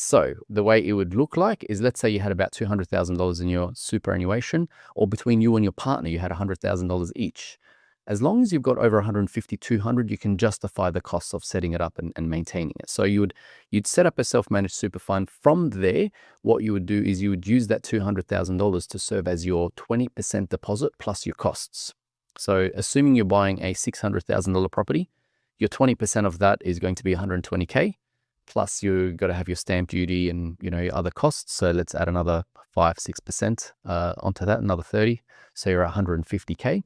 So the way it would look like is, let's say you had about $200,000 in your superannuation, or between you and your partner, you had $100,000 each. As long as you've got over 150, 200, you can justify the costs of setting it up and maintaining it. So you'd set up a self-managed super fund. From there, what you would do is you would use that $200,000 to serve as your 20% deposit plus your costs. So assuming you're buying a $600,000 property, your 20% of that is going to be $120K. Plus you've got to have your stamp duty and, your other costs. So let's add another 5-6% onto that, another 30. So you're at 150K.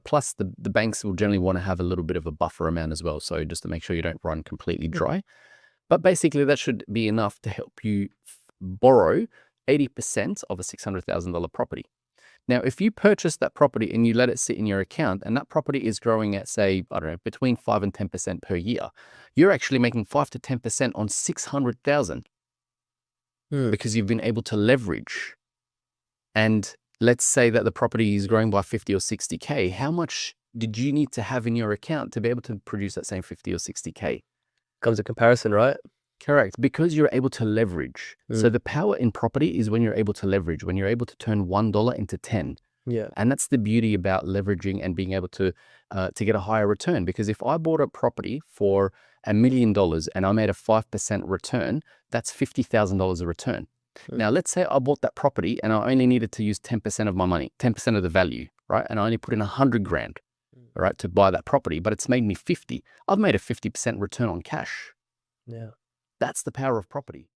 Plus the banks will generally want to have a little bit of a buffer amount as well. So just to make sure you don't run completely dry. But basically that should be enough to help you borrow 80% of a $600,000 property. Now, if you purchase that property and you let it sit in your account, and that property is growing at, say, I don't know, between 5 and 10% per year, you're actually making 5 to 10% on 600,000 because you've been able to leverage. And let's say that the property is growing by 50 or 60K. How much did you need to have in your account to be able to produce that same 50 or 60K? Comes a comparison, right? Correct, because you're able to leverage. So the power in property is when you're able to leverage, when you're able to turn $1 into 10. Yeah. And that's the beauty about leveraging and being able to get a higher return. Because if I bought a property for $1 million and I made a 5% return, that's $50,000 a return. Now, let's say I bought that property and I only needed to use 10% of my money, 10% of the value, right? And I only put in 100 grand, right, to buy that property, but it's made me 50. I've made a 50% return on cash. Yeah. That's the power of property.